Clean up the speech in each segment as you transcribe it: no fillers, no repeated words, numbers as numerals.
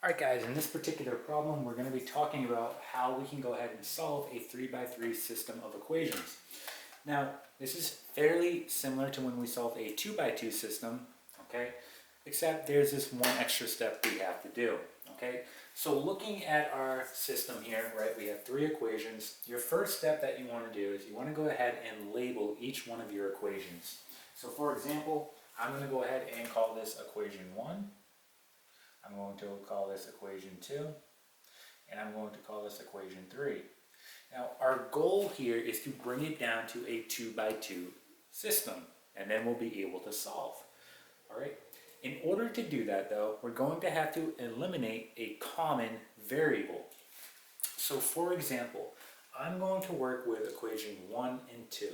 Alright guys, in this particular problem we're going to be talking about how we can go ahead and solve a 3x3 system of equations. Now this is fairly similar to when we solved a 2x2 system, okay, except there's this one extra step we have to do, okay. So looking at our system here, right, we have three equations. Your first step that you want to do is you want to go ahead and label each one of your equations. So for example, I'm going to go ahead and call this equation 1. I'm going to call this equation 2, and I'm going to call this equation 3. Now our goal here is to bring it down to a 2x2 system, and then we'll be able to solve. Alright? In order to do that though, we're going to have to eliminate a common variable. So for example, I'm going to work with equation 1 and 2.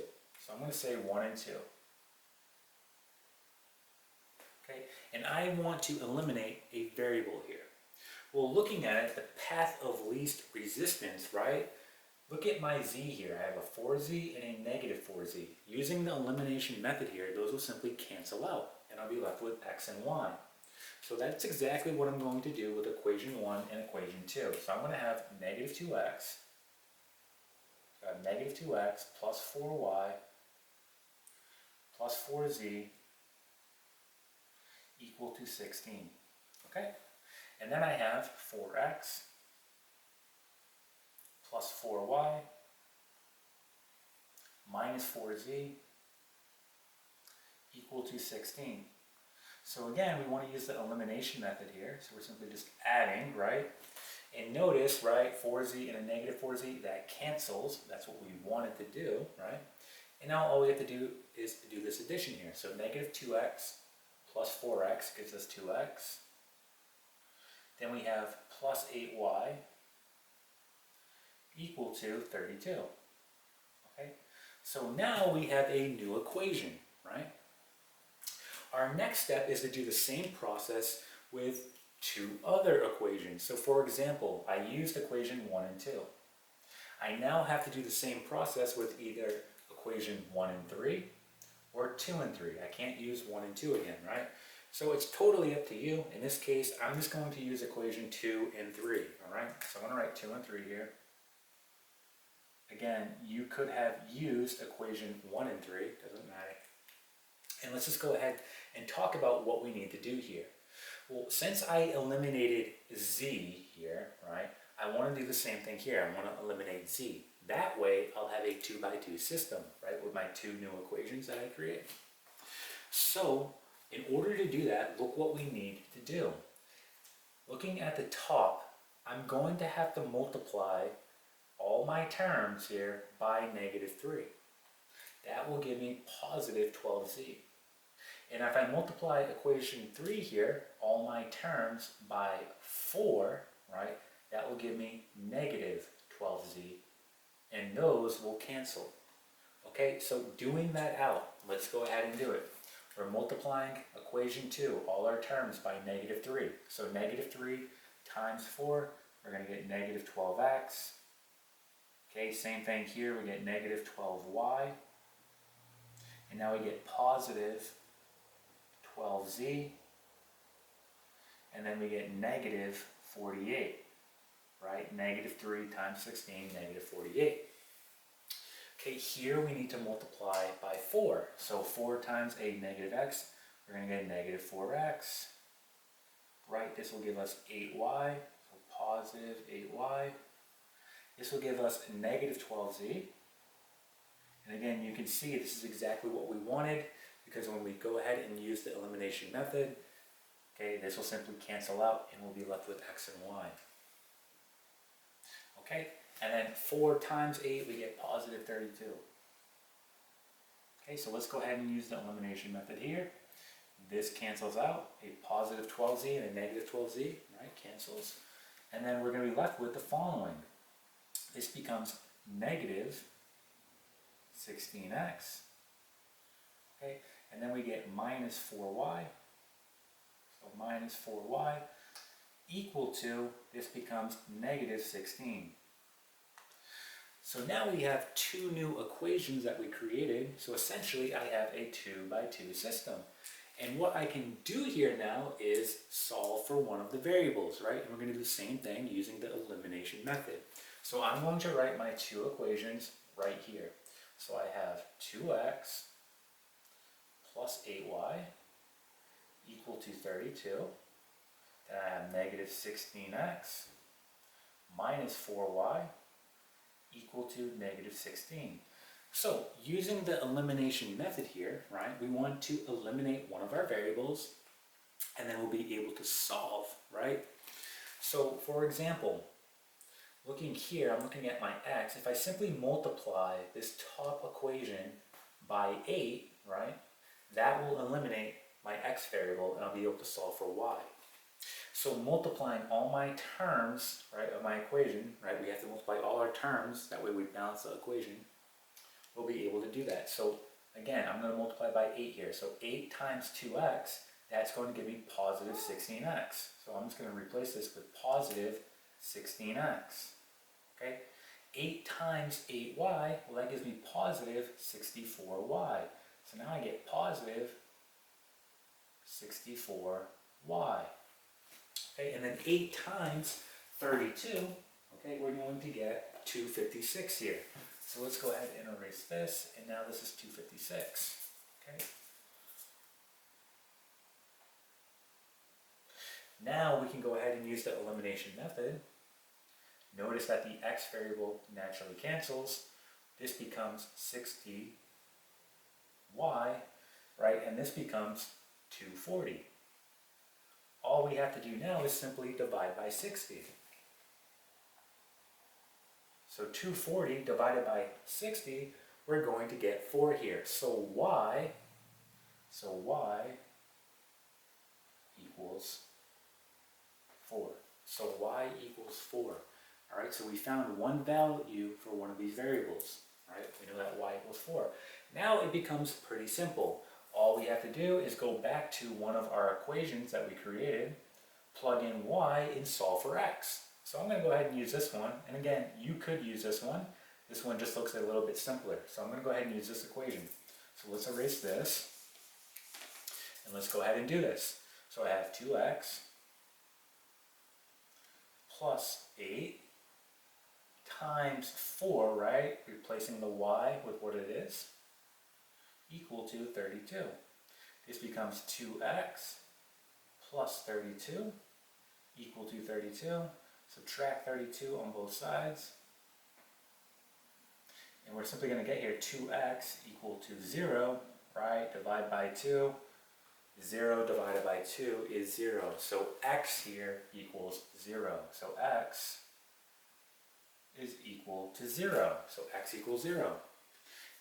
So I'm going to say 1 and 2. Okay, and I want to eliminate a variable here. Well, looking at it, the path of least resistance, right? Look at my z here. I have a 4z and a negative 4z. Using the elimination method here, those will simply cancel out, and I'll be left with x and y. So that's exactly what I'm going to do with equation 1 and equation 2. So I'm going to have negative 2x, negative 2x plus 4y plus 4z equal to 16, okay? And then I have 4x plus 4y minus 4z equal to 16. So again, we want to use the elimination method here, so we're simply just adding, right? And notice, right, 4z and a negative 4z, that cancels. That's what we wanted to do, right? And now all we have to do is do this addition here. So negative 2x plus 4x gives us 2x. Then we have plus 8y equal to 32. Okay? So now we have a new equation, right? Our next step is to do the same process with two other equations. So for example, I used equation 1 and 2. I now have to do the same process with either equation 1 and 3 or 2 and 3. I can't use 1 and 2 again, right? So it's totally up to you. In this case, I'm just going to use equation 2 and 3, all right? So I'm going to write 2 and 3 here. Again, you could have used equation 1 and 3, doesn't matter. And let's just go ahead and talk about what we need to do here. Well, since I eliminated z here, right, I want to do the same thing here. I want to eliminate z. That way, I'll have a 2x2 system, right, with my two new equations that I create. So, in order to do that, look what we need to do. Looking at the top, I'm going to have to multiply all my terms here by negative 3. That will give me positive 12z. And if I multiply equation 3 here, all my terms by 4, right, that will give me negative 12z. And those will cancel. Okay, so doing that out, let's go ahead and do it. We're multiplying equation 2, all our terms, by negative 3. So negative 3 times 4, we're going to get negative 12x. Okay, same thing here, we get negative 12y. And now we get positive 12z. And then we get negative 48. Right? Negative 3 times 16, negative 48. Okay, here we need to multiply by 4. So 4 times a negative x, we're going to get negative 4x. Right, this will give us 8y, so positive 8y. This will give us negative 12z. And again, you can see this is exactly what we wanted, because when we go ahead and use the elimination method, okay, this will simply cancel out and we'll be left with x and y. Okay, and then 4 times 8, we get positive 32. Okay, so let's go ahead and use the elimination method here. This cancels out, a positive 12z and a negative 12z, right, cancels. And then we're going to be left with the following. This becomes negative 16x. Okay, and then we get minus 4y. So minus 4y equal to, this becomes negative 16. So now we have two new equations that we created. So essentially I have a 2x2 system. And what I can do here now is solve for one of the variables, right? And we're going to do the same thing using the elimination method. So I'm going to write my two equations right here. So I have 2x plus 8y equal to 32. Then I have negative 16x minus 4y equal to negative 16. So using the elimination method here, right, we want to eliminate one of our variables and then we'll be able to solve, right? So for example, looking here, I'm looking at my x. If I simply multiply this top equation by 8, right, that will eliminate my x variable and I'll be able to solve for y. So multiplying all my terms, right, of my equation, right, we have to multiply all our terms, that way we balance the equation, we'll be able to do that. So again, I'm going to multiply by 8 here. So 8 times 2x, that's going to give me positive 16x. So I'm just going to replace this with positive 16x. Okay? 8 times 8y, well that gives me positive 64y. So now I get positive 64y. Okay, and then 8 times 32, okay, we're going to get 256 here. So let's go ahead and erase this, and now this is 256. Okay. Now we can go ahead and use the elimination method. Notice that the x variable naturally cancels. This becomes 60y, right, and this becomes 240. All we have to do now is simply divide by 60. So 240 divided by 60, we're going to get 4 here. So y equals 4. So y equals 4. All right, so we found one value for one of these variables. Right? We know that y equals 4. Now it becomes pretty simple. All we have to do is go back to one of our equations that we created, plug in y, and solve for x. So I'm going to go ahead and use this one. And again, you could use this one. This one just looks a little bit simpler. So I'm going to go ahead and use this equation. So let's erase this. And let's go ahead and do this. So I have 2x plus 8 times 4, right? Replacing the y with what it is, equal to 32. This becomes 2x plus 32 equal to 32. Subtract 32 on both sides. And we're simply going to get here 2x equal to 0, right? Divide by 2. 0 divided by 2 is 0. So x here equals 0. So x is equal to 0. So x equals 0.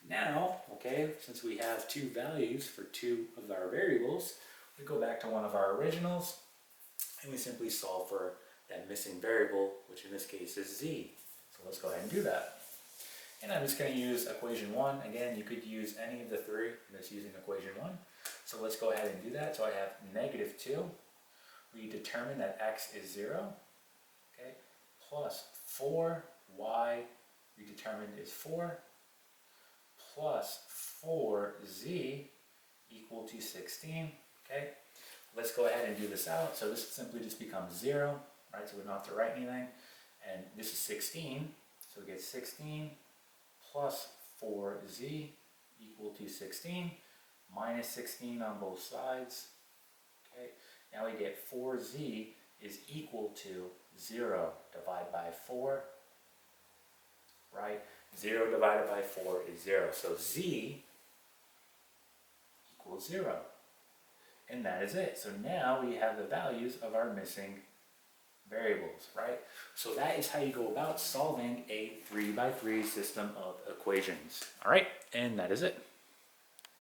Now, okay, since we have two values for two of our variables, we go back to one of our originals and we simply solve for that missing variable, which in this case is z. So let's go ahead and do that. And I'm just going to use equation 1. Again, you could use any of the three. I'm just using equation 1. So let's go ahead and do that. So I have negative 2. We determine that x is 0. Okay, plus 4y we determined is 4. Plus 4z equal to 16. Okay, let's go ahead and do this out. So this simply just becomes 0. Right, so we don't have to write anything. And this is 16. So we get 16 plus 4z equal to 16 minus 16 on both sides. Okay, now we get 4z is equal to 0 divided by 4. Right, 0 divided by 4 is 0. So z equals 0. And that is it. So now we have the values of our missing variables, right? So that is how you go about solving a 3x3 system of equations. All right, and that is it.